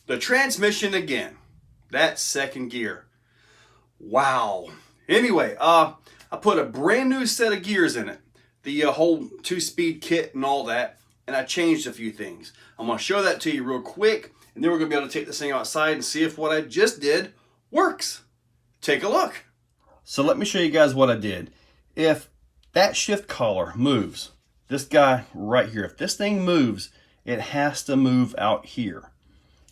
The transmission again. That second gear. Wow. Anyway, I put a brand new set of gears in it. The whole 2-speed kit and all that. And I changed a few things. I'm going to show that to you real quick. And then we're going to be able to take this thing outside and see if what I just did works. Take a look. So let me show you guys what I did. If that shift collar moves, this guy right here, if this thing moves, it has to move out here.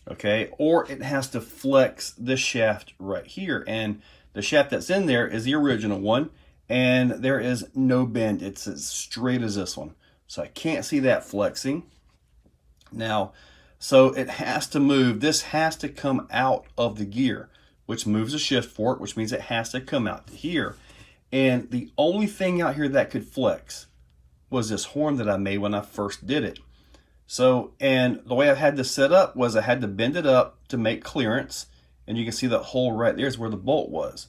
Okay, or it has to flex this shaft right here, and the shaft that's in there is the original one, and there is no bend. It's as straight as this one, so I can't see that flexing now. So it has to move. This has to come out of the gear, which moves the shift fork, which means it has to come out to here. And the only thing out here that could flex was this horn that I made when I first did it. So, and the way I had this set up was I had to bend it up to make clearance. And you can see that hole right there is where the bolt was.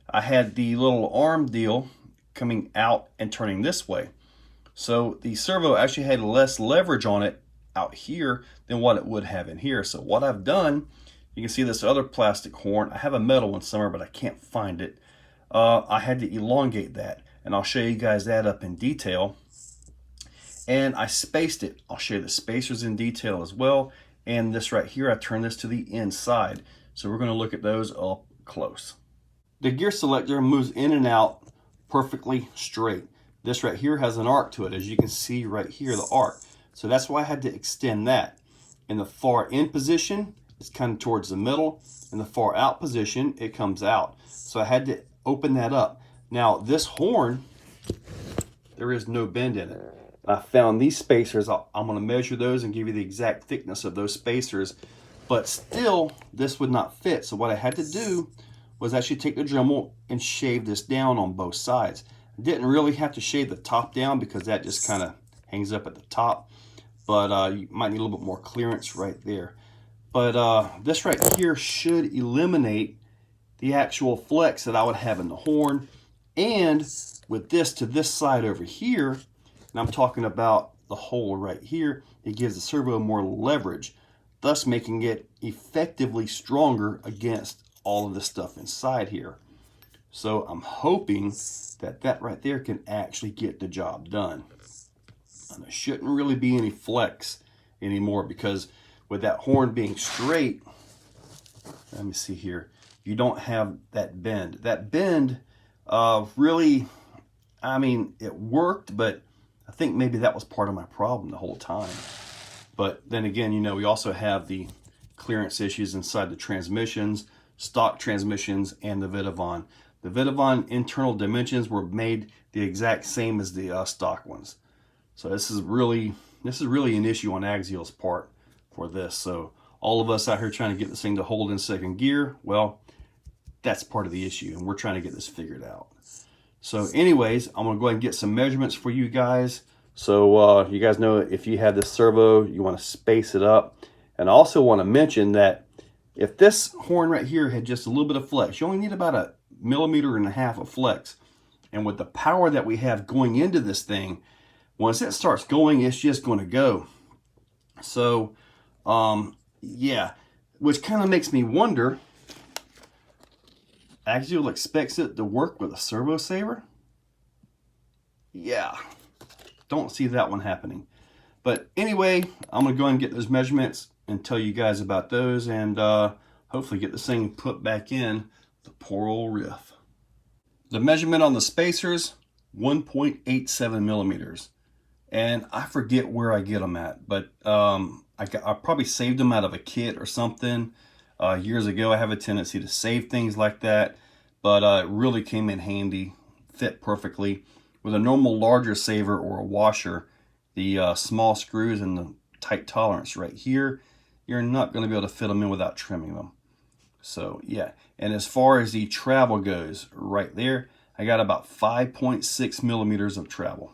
I had the little arm deal coming out and turning this way. So the servo actually had less leverage on it out here than what it would have in here. So what I've done, you can see this other plastic horn. I have a metal one somewhere, but I can't find it. I had to elongate that. And I'll show you guys that up in detail. And I spaced it. I'll show you the spacers in detail as well. And this right here, I turned this to the inside. So we're going to look at those up close. The gear selector moves in and out perfectly straight. This right here has an arc to it, as you can see right here, the arc. So that's why I had to extend that. In the far in position, it's kind of towards the middle. In the far out position, it comes out. So I had to open that up. Now this horn, there is no bend in it. I found these spacers. I'm going to measure those and give you the exact thickness of those spacers, but still this would not fit. So what I had to do was actually take the Dremel and shave this down on both sides. I didn't really have to shave the top down because that just kind of hangs up at the top, but you might need a little bit more clearance right there. But this right here should eliminate the actual flex that I would have in the horn. And with this to this side over here, and I'm talking about the hole right here, it gives the servo more leverage, thus making it effectively stronger against all of the stuff inside here. So I'm hoping that that right there can actually get the job done. And there shouldn't really be any flex anymore, because with that horn being straight, let me see here, you don't have that bend. That bend really, I mean, it worked, but I think maybe that was part of my problem the whole time. But then again, you know, we also have the clearance issues inside the transmissions, stock transmissions, and the Vitavon. The Vitavon internal dimensions were made the exact same as the stock ones. So this is really an issue on Axial's part for this. So all of us out here trying to get this thing to hold in second gear, well, that's part of the issue, and we're trying to get this figured out. So anyways, I'm going to go ahead and get some measurements for you guys. So you guys know if you have this servo, you want to space it up. And I also want to mention that if this horn right here had just a little bit of flex, you only need about 1.5 millimeters of flex. And with the power that we have going into this thing, once it starts going, it's just going to go. So, yeah, which kind of makes me wonder, Axial expects it to work with a servo saver? Yeah, don't see that one happening. But anyway, I'm going to go ahead and get those measurements and tell you guys about those, and hopefully get this thing put back in the poor old Riff. The measurement on the spacers, 1.87 millimeters. And I forget where I get them at, but I probably saved them out of a kit or something. Years ago, I have a tendency to save things like that, but it really came in handy, fit perfectly. With a normal larger saver or a washer, the small screws and the tight tolerance right here, you're not going to be able to fit them in without trimming them. So yeah, and as far as the travel goes, right there, I got about 5.6 millimeters of travel.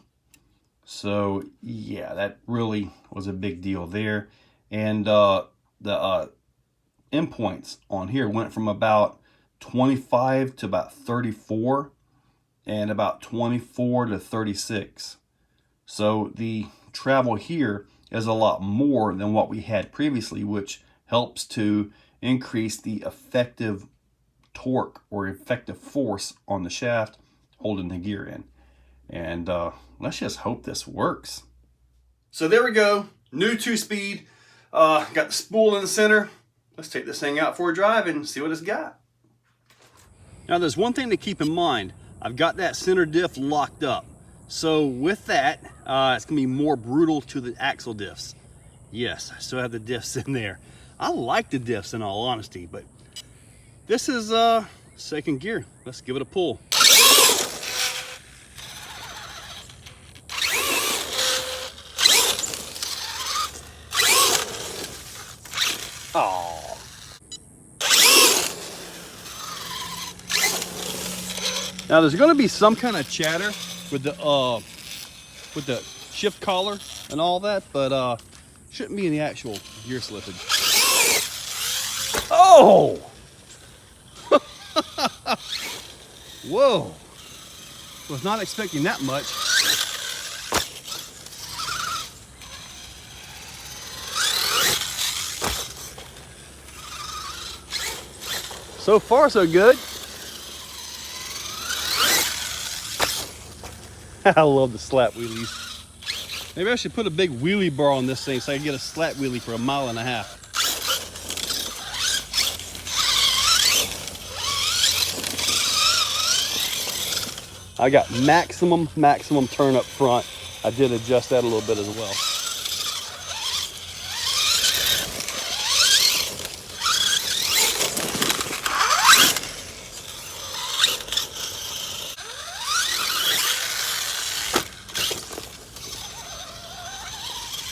So yeah, that really was a big deal there. And the endpoints on here went from about 25 to about 34 and about 24 to 36. So the travel here is a lot more than what we had previously, which helps to increase the effective torque or effective force on the shaft holding the gear in. And let's just hope this works. So there we go, new 2-speed. Got the spool in the center. Let's take this thing out for a drive and see what it's got. Now there's one thing to keep in mind. I've got that center diff locked up. So with that, it's gonna be more brutal to the axle diffs. Yes, I still have the diffs in there. I like the diffs in all honesty, but this is second gear. Let's give it a pull. Oh. Now there's going to be some kind of chatter with the shift collar and all that, but shouldn't be any actual gear slippage. Oh! Whoa! Was not expecting that much. So far, so good. I love the slap wheelies. Maybe I should put a big wheelie bar on this thing so I can get a slap wheelie for 1.5 miles. I got maximum turn up front. I did adjust that a little bit as well.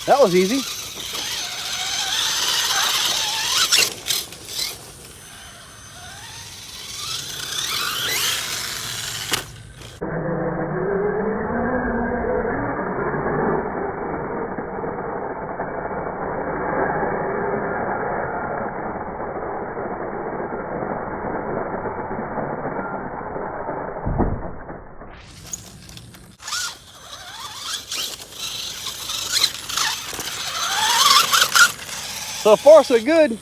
That was easy. So far, so good.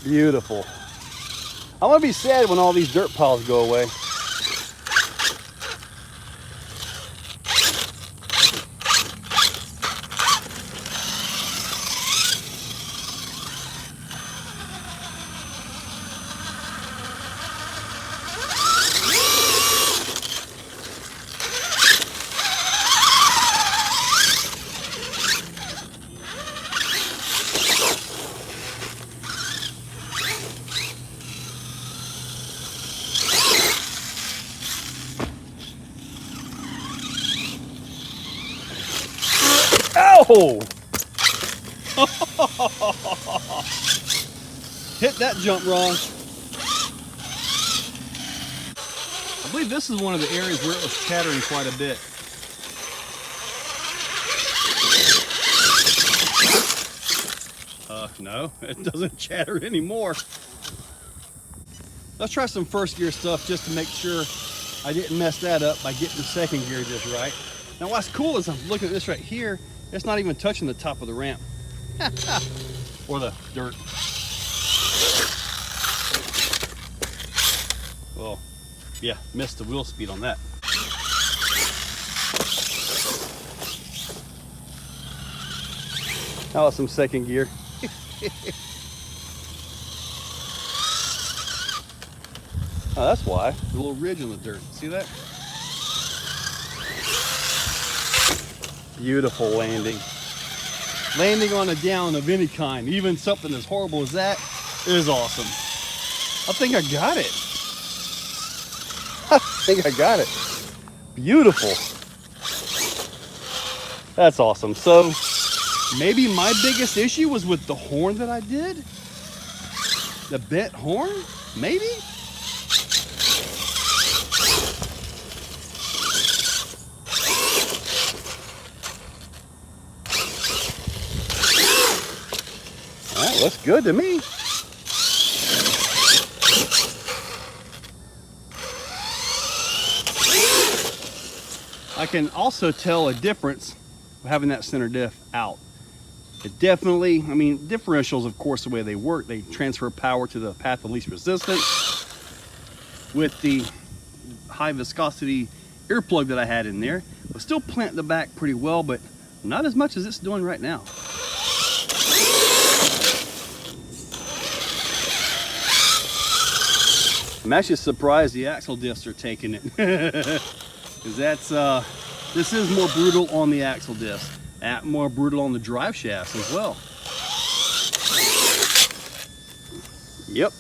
Beautiful. I'm gonna be sad when all these dirt piles go away. Ow! Hit that jump, Ron. I believe this is one of the areas where it was chattering quite a bit. No, it doesn't chatter anymore. Let's try some first gear stuff just to make sure I didn't mess that up by getting the second gear just right. Now what's cool is I'm looking at this right here. It's not even touching the top of the ramp. Or the dirt. Well, yeah, missed the wheel speed on that. Now some second gear. Oh, that's why. A little ridge on the dirt. See that? Beautiful landing. Landing on a down of any kind, even something as horrible as that, is awesome. I think I got it. I think I got it. Beautiful. That's awesome. So maybe my biggest issue was with the horn that I did. The bent horn, maybe? Looks good to me. I can also tell a difference of having that center diff out. It definitely, I mean, differentials, of course, the way they work, they transfer power to the path of least resistance. With the high viscosity earplug that I had in there, it'll still plant the back pretty well, but not as much as it's doing right now. I'm actually surprised the axle diffs are taking it. Because that's, this is more brutal on the axle diffs, and more brutal on the drive shafts as well. Yep.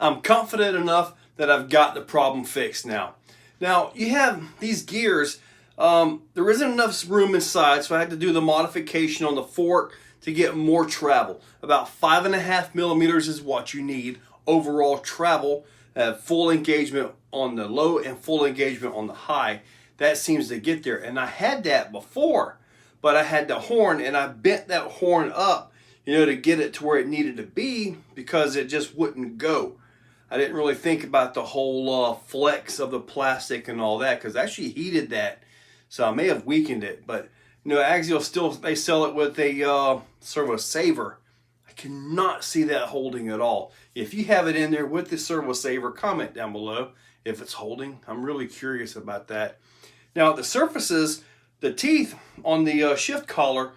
I'm confident enough that I've got the problem fixed now. Now, you have these gears, there isn't enough room inside, so I had to do the modification on the fork to get more travel. About 5.5 millimeters is what you need overall travel, full engagement on the low and full engagement on the high. That seems to get there, and I had that before, but I had the horn and I bent that horn up, you know, to get it to where it needed to be, because it just wouldn't go. I didn't really think about the whole flex of the plastic and all that, because I actually heated that, so I may have weakened it. But you know, Axial still, they sell it with a servo saver. I cannot see that holding at all. If you have it in there with the servo saver, comment down below if it's holding. I'm really curious about that. Now the surfaces, the teeth on the shift collar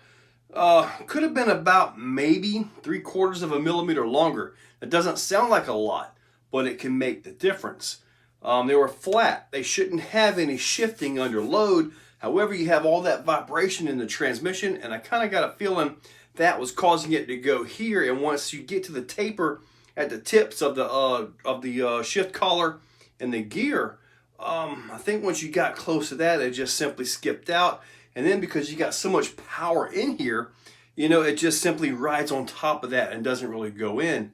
could have been about maybe 3/4 of a millimeter longer. It doesn't sound like a lot, but it can make the difference. They were flat. They shouldn't have any shifting under load. However, you have all that vibration in the transmission, and I kind of got a feeling that was causing it to go here. And once you get to the taper at the tips of the shift collar and the gear, I think once you got close to that, it just simply skipped out. And then because you got so much power in here, you know, it just simply rides on top of that and doesn't really go in.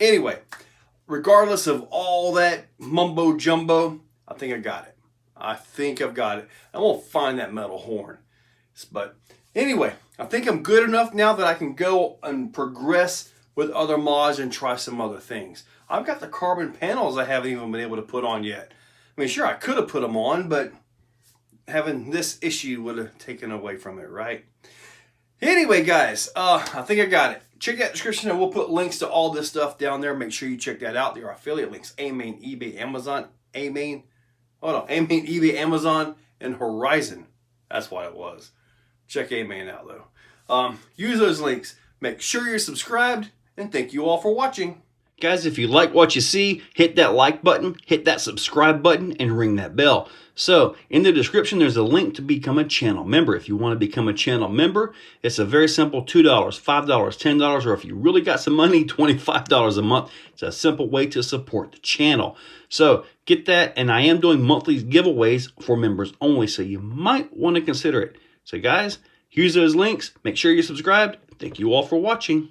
Anyway, regardless of all that mumbo jumbo, I think I got it. I think I've got it. I won't find that metal horn. But anyway, I think I'm good enough now that I can go and progress with other mods and try some other things. I've got the carbon panels I haven't even been able to put on yet. I mean, sure, I could have put them on, but having this issue would have taken away from it, right? Anyway, guys, I think I got it. Check that description, and we'll put links to all this stuff down there. Make sure you check that out. There are affiliate links: AMain, eBay, Amazon, AMain, eBay, Amazon, and Horizon. That's what it was. Check AMain out, though. Use those links. Make sure you're subscribed, and thank you all for watching. Guys, if you like what you see, hit that like button, hit that subscribe button, and ring that bell. So, in the description, there's a link to become a channel member. If you want to become a channel member, it's a very simple $2, $5, $10, or if you really got some money, $25 a month. It's a simple way to support the channel. So, get that, and I am doing monthly giveaways for members only, so you might want to consider it. So, guys, use those links. Make sure you're subscribed. Thank you all for watching.